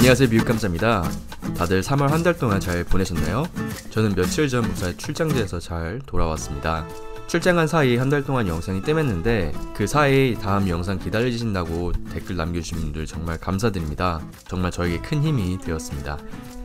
안녕하세요, 미국감자입니다. 다들 3월 한 달 동안 잘 보내셨나요? 저는 며칠 전 무사히 출장지에서 잘 돌아왔습니다. 출장한 사이 한 달 동안 영상이 뜸했는데 그 사이 다음 영상 기다려주신다고 댓글 남겨주신 분들 정말 감사드립니다. 정말 저에게 큰 힘이 되었습니다.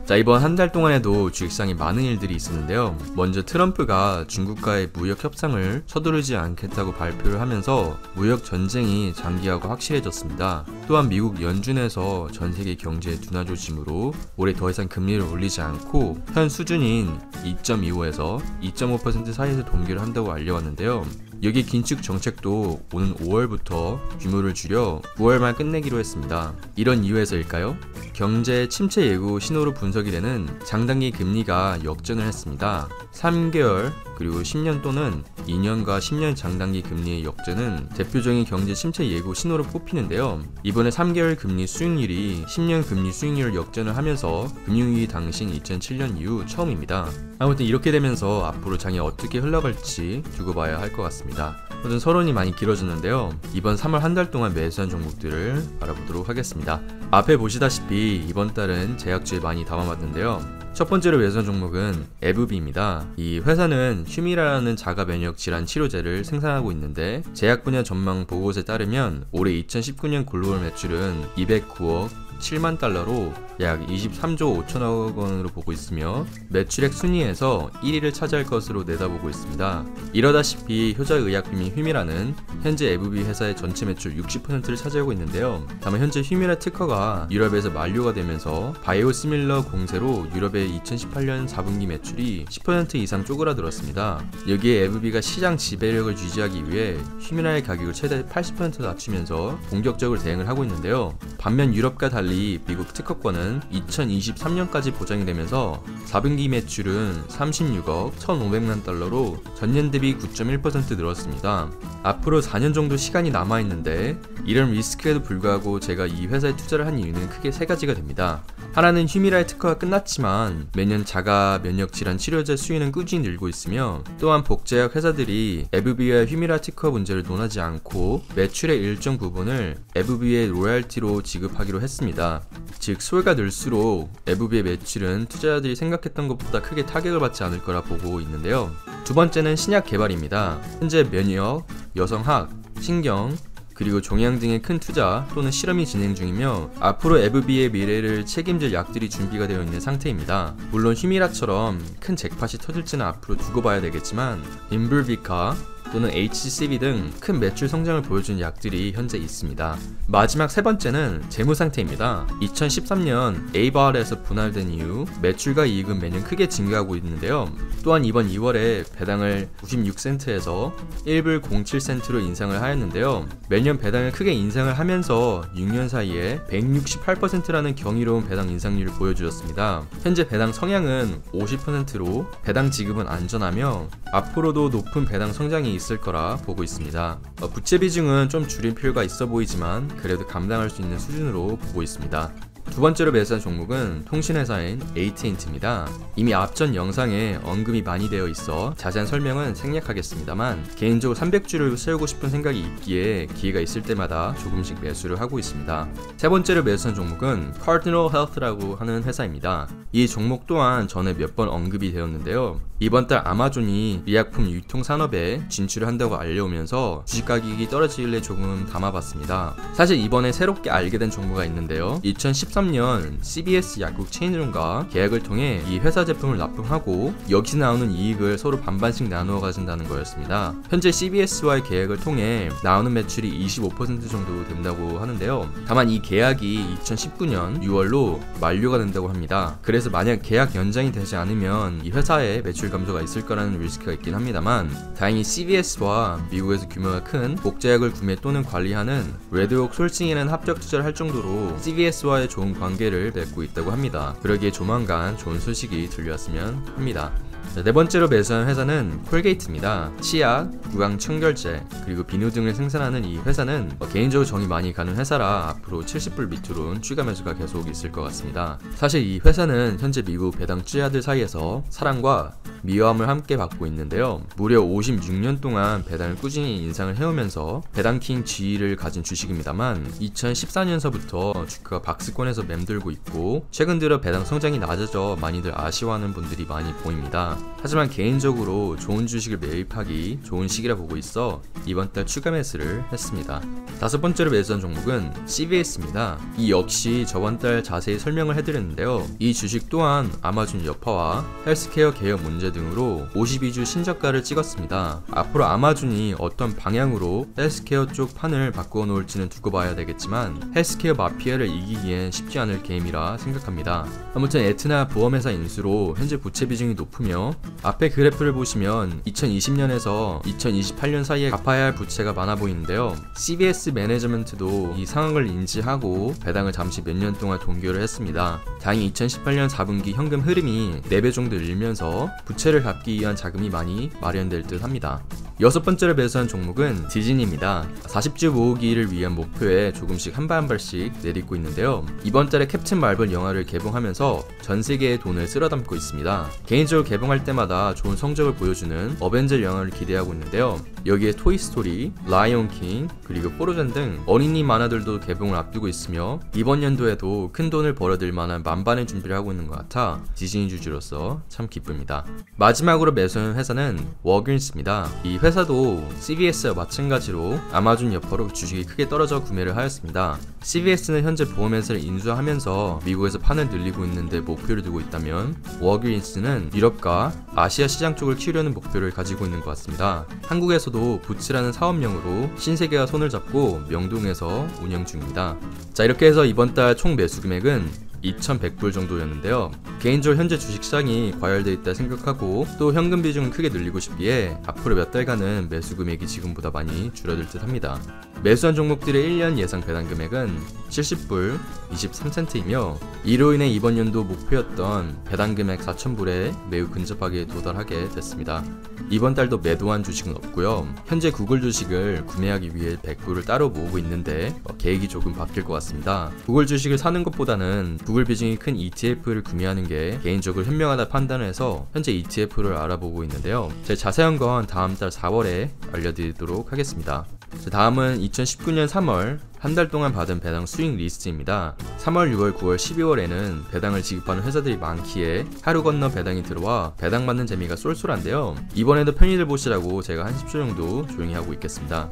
자, 이번 한 달 동안에도 주식시장에 많은 일들이 있었는데요. 먼저 트럼프가 중국과의 무역 협상을 서두르지 않겠다고 발표를 하면서 무역 전쟁이 장기화가 확실해졌습니다. 또한 미국 연준에서 전 세계 경제 둔화 조짐으로 올해 더 이상 금리를 올리지 않고 현 수준인 2.25에서 2.5% 사이에서 동결을 한다고 알려왔는데요. 여기 긴축 정책도 오는 5월부터 규모를 줄여 9월 말 끝내기로 했습니다. 이런 이유에서일까요? 경제 침체 예고 신호로 분석이 되는 장단기 금리가 역전을 했습니다. 3개월 그리고 10년 또는 2년과 10년 장단기 금리의 역전은 대표적인 경제 침체 예고 신호로 뽑히는데요. 이번에 3개월 금리 수익률이 10년 금리 수익률을 역전을 하면서 금융위기 당시인 2007년 이후 처음입니다. 아무튼 이렇게 되면서 앞으로 장이 어떻게 흘러갈지 두고 봐야 할 것 같습니다. 아무튼 서론이 많이 길어졌는데요. 이번 3월 한 달 동안 매수한 종목들을 알아보도록 하겠습니다. 앞에 보시다시피 이번 달은 제약주에 많이 담아봤는데요. 첫 번째로 매수한 종목은 에브비입니다. 이 회사는 휴미라라는 자가 면역 질환 치료제를 생산하고 있는데 제약 분야 전망 보고서에 따르면 올해 2019년 글로벌 매출은 209억 7만 달러로 약 23조 5천억 원으로 보고 있으며 매출액 순위에서 1위를 차지할 것으로 내다보고 있습니다. 이러다시피 효자의약품인 휴미라는 현재 에브비 회사의 전체 매출 60%를 차지하고 있는데요. 다만 현재 휴미라 특허가 유럽에서 만료가 되면서 바이오시밀러 공세로 유럽의 2018년 4분기 매출이 10% 이상 쪼그라들었습니다. 여기에 에브비가 시장 지배력을 유지하기 위해 휴미라의 가격을 최대 80% 낮추면서 공격적으로 대응을 하고 있는데요. 반면 유럽과 달리 미국 특허권은 2023년까지 보장이 되면서 4분기 매출은 36억 1,500만 달러로 전년 대비 9.1% 늘었습니다. 앞으로 4년 정도 시간이 남아있는데 이런 리스크에도 불구하고 제가 이 회사에 투자를 한 이유는 크게 세 가지가 됩니다. 하나는 휴미라의 특허가 끝났지만 매년 자가 면역 질환 치료제 수요는 꾸준히 늘고 있으며 또한 복제약 회사들이 에브비와 휴미라 특허 문제를 논하지 않고 매출의 일정 부분을 에브비의 로열티로 지급하기로 했습니다. 즉 수요가 늘수록 에브비의 매출은 투자자들이 생각했던 것보다 크게 타격을 받지 않을 거라 보고 있는데요. 두 번째는 신약 개발입니다. 현재 면역, 여성학, 신경, 그리고 종양 등의 큰 투자 또는 실험이 진행 중이며 앞으로 에브비의 미래를 책임질 약들이 준비가 되어 있는 상태입니다. 물론 휴미라처럼 큰 잭팟이 터질지는 앞으로 두고 봐야 되겠지만 임블비카 또는 HCV 등 큰 매출 성장을 보여주는 약들이 현재 있습니다. 마지막 세 번째는 재무 상태입니다. 2013년 에이바알에서 분할된 이후 매출과 이익은 매년 크게 증가하고 있는데요. 또한 이번 2월에 배당을 96센트에서 1불 07센트로 인상을 하였는데요. 매년 배당을 크게 인상을 하면서 6년 사이에 168%라는 경이로운 배당 인상률을 보여주었습니다. 현재 배당 성향은 50%로 배당 지급은 안전하며 앞으로도 높은 배당 성장이 있을 거라 보고 있습니다. 부채 비중은 좀 줄일 필요가 있어 보이지만 그래도 감당할 수 있는 수준으로 보고 있습니다. 두 번째로 매수한 종목은 통신회사인 AT&T입니다. 이미 앞전 영상에 언급이 많이 되어 있어 자세한 설명은 생략하겠습니다만 개인적으로 300주를 세우고 싶은 생각이 있기에 기회가 있을 때마다 조금씩 매수를 하고 있습니다. 세 번째로 매수한 종목은 Cardinal Health라고 하는 회사입니다. 이 종목 또한 전에 몇 번 언급이 되었는데요. 이번 달 아마존이 의약품 유통 산업에 진출을 한다고 알려오면서 주식 가격이 떨어지길래 조금 담아봤습니다. 사실 이번에 새롭게 알게 된 정보가 있는데요. 2013년 CVS 약국 체인점과 계약을 통해 이 회사 제품을 납품하고 여기서 나오는 이익을 서로 반반씩 나누어 가진다는 거였습니다. 현재 CVS와의 계약을 통해 나오는 매출이 25% 정도 된다고 하는데요. 다만 이 계약이 2019년 6월로 만료가 된다고 합니다. 그래서 만약 계약 연장이 되지 않으면 이 회사의 매출 감소가 있을 거라는 리스크가 있긴 합니다만 다행히 CVS와 미국에서 규모가 큰 복제약을 구매 또는 관리하는 레드옥 솔싱이라는 합작 투자를 할 정도로 CVS와의 좋은 관계를 맺고 있다고 합니다. 그러기에 조만간 좋은 소식이 들려왔으면 합니다. 네 번째로 매수한 회사는 콜게이트입니다. 치약, 구강 청결제, 그리고 비누 등을 생산하는 이 회사는 개인적으로 정이 많이 가는 회사라 앞으로 70불 밑으로는 추가 매수가 계속 있을 것 같습니다. 사실 이 회사는 현재 미국 배당 투자자들 사이에서 사랑과 미화함을 함께 받고 있는데요. 무려 56년 동안 배당을 꾸준히 인상을 해오면서 배당킹 지위를 가진 주식입니다만 2014년서부터 주가가 박스권에서 맴돌고 있고 최근 들어 배당 성장이 낮아져 많이들 아쉬워하는 분들이 많이 보입니다. 하지만 개인적으로 좋은 주식을 매입하기 좋은 시기라 보고 있어 이번 달 추가 매수를 했습니다. 다섯 번째로 매수한 종목은 CVS입니다. 이 역시 저번 달 자세히 설명을 해드렸는데요. 이 주식 또한 아마존 여파와 헬스케어 개혁 문제 등으로 52주 신저가를 찍었습니다. 앞으로 아마존이 어떤 방향으로 헬스케어 쪽 판을 바꾸어 놓을지는 두고 봐야 되겠지만 헬스케어 마피아를 이기기엔 쉽지 않을 게임이라 생각합니다. 아무튼 에트나 보험회사 인수로 현재 부채 비중이 높으며 앞에 그래프를 보시면 2020년에서 2028년 사이에 갚아야 할 부채가 많아 보이는데요. CVS 매니지먼트도 이 상황을 인지하고 배당을 잠시 몇 년 동안 동결을 했습니다. 다행히 2018년 4분기 현금 흐름이 4배 정도 늘면서 부채를 갚기 위한 자금이 많이 마련될 듯 합니다. 여섯 번째로 매수한 종목은 디즈니입니다. 40주 모으기를 위한 목표에 조금씩 한 발 한 발씩 내딛고 있는데요. 이번 달에 캡틴 마블 영화를 개봉하면서 전 세계의 돈을 쓸어 담고 있습니다. 개인적으로 개봉할 때마다 좋은 성적을 보여주는 어벤져 영화를 기대하고 있는데요. 여기에 토이스토리, 라이온 킹, 그리고 포로전 등 어린이 만화들도 개봉을 앞두고 있으며 이번 연도에도 큰 돈을 벌어들 만한 만반의 준비를 하고 있는 것 같아 디즈니 주주로서 참 기쁩니다. 마지막으로 매수한 회사는 워그린스입니다. 이 회사도 CVS와 마찬가지로 아마존 여파로 주식이 크게 떨어져 구매를 하였습니다. CVS는 현재 보험회사를 인수하면서 미국에서 판을 늘리고 있는데 목표를 두고 있다면 워그린스는 유럽과 아시아 시장 쪽을 키우려는 목표를 가지고 있는 것 같습니다. 한국에서도 부츠라는 사업명으로 신세계와 손을 잡고 명동에서 운영 중입니다. 자, 이렇게 해서 이번 달 총 매수 금액은 2,100불 정도였는데요. 개인적으로 현재 주식시장이 과열되어 있다 생각하고 또 현금 비중을 크게 늘리고 싶기에 앞으로 몇 달간은 매수 금액이 지금보다 많이 줄어들 듯 합니다. 매수한 종목들의 1년 예상 배당 금액은 70불 23센트이며 이로 인해 이번 연도 목표였던 배당 금액 4,000불에 매우 근접하게 도달하게 됐습니다. 이번 달도 매도한 주식은 없고요. 현재 구글 주식을 구매하기 위해 100불을 따로 모으고 있는데 계획이 조금 바뀔 것 같습니다. 구글 주식을 사는 것보다는 구글 비중이 큰 ETF를 구매하는 게 개인적으로 현명하다 판단해서 현재 ETF를 알아보고 있는데요. 제 자세한 건 다음 달 4월에 알려드리도록 하겠습니다. 다음은 2019년 3월 한 달 동안 받은 배당 수익 리스트입니다. 3월, 6월, 9월, 12월에는 배당을 지급하는 회사들이 많기에 하루 건너 배당이 들어와 배당 받는 재미가 쏠쏠한데요. 이번에도 편의들 보시라고 제가 한 10초 정도 조용히 하고 있겠습니다.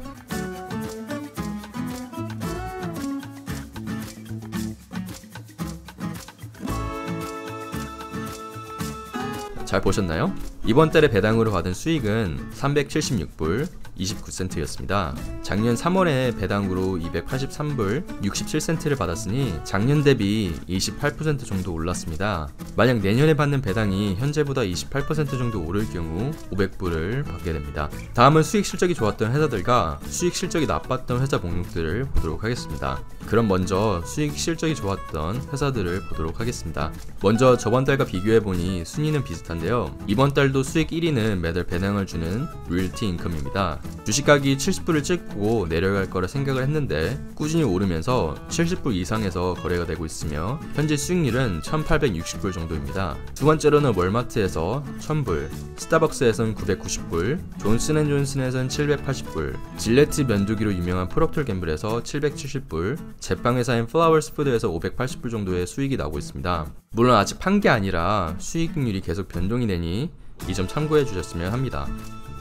잘 보셨나요? 이번 달에 배당으로 받은 수익은 376불 29센트였습니다. 작년 3월에 배당으로 283불 67센트를 받았으니 작년 대비 28% 정도 올랐습니다. 만약 내년에 받는 배당이 현재보다 28% 정도 오를 경우 500불을 받게 됩니다. 다음은 수익 실적이 좋았던 회사들과 수익 실적이 나빴던 회사 목록들을 보도록 하겠습니다. 그럼 먼저 수익 실적이 좋았던 회사들을 보도록 하겠습니다. 먼저 저번 달과 비교해보니 순위는 비슷한데요. 이번 달도 수익 1위는 매달 배당을 주는 릴티 인컴입니다. 주식 가격이 70불을 찍고 내려갈 거라 생각을 했는데 꾸준히 오르면서 70불 이상에서 거래가 되고 있으며 현재 수익률은 1860불 정도입니다. 두 번째로는 월마트에서 1000불, 스타벅스에선 990불, 존슨앤존슨에선 780불, 질레트 면도기로 유명한 프록터 갬블에서 770불, 제빵회사인 플라워스 푸드에서 580불 정도의 수익이 나고 있습니다. 물론 아직 판 게 아니라 수익률이 계속 변동이 되니 이 점 참고해 주셨으면 합니다.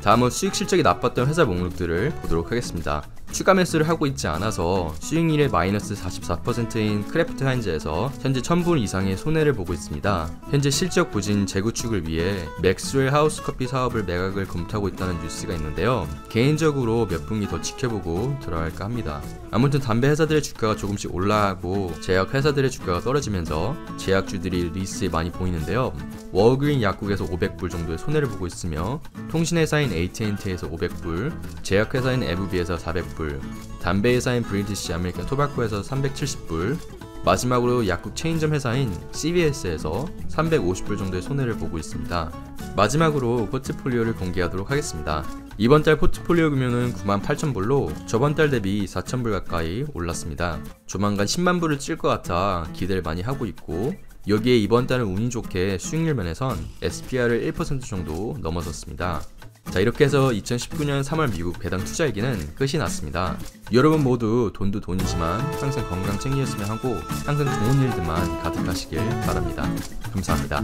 다음은 수익 실적이 나빴던 회사 목록들을 보도록 하겠습니다. 추가 매수를 하고 있지 않아서 수익률이 마이너스 44%인 크래프트 하인즈에서 현재 1000불 이상의 손해를 보고 있습니다. 현재 실적 부진 재구축을 위해 맥스웰 하우스커피 사업을 매각을 검토하고 있다는 뉴스가 있는데요. 개인적으로 몇 분기 더 지켜보고 들어갈까 합니다. 아무튼 담배 회사들의 주가가 조금씩 올라가고 제약 회사들의 주가가 떨어지면서 제약주들이 리스트에 많이 보이는데요. 워그린 약국에서 500불 정도의 손해를 보고 있으며 통신회사인 AT&T에서 500불, 제약회사인 에브비에서 400불, 담배회사인 브리티시 아메리칸 토바코에서 370불, 마지막으로 약국 체인점 회사인 CVS에서 350불 정도의 손해를 보고 있습니다. 마지막으로 포트폴리오를 공개하도록 하겠습니다. 이번 달 포트폴리오 규모는 98,000불로 저번 달 대비 4,000불 가까이 올랐습니다. 조만간 10만 불을 찔 것 같아 기대를 많이 하고 있고 여기에 이번 달은 운이 좋게 수익률 면에선 SPR을 1% 정도 넘어섰습니다. 자, 이렇게 해서 2019년 3월 미국 배당 투자일기는 끝이 났습니다. 여러분 모두 돈도 돈이지만 항상 건강 챙기셨으면 하고 항상 좋은 일들만 가득하시길 바랍니다. 감사합니다.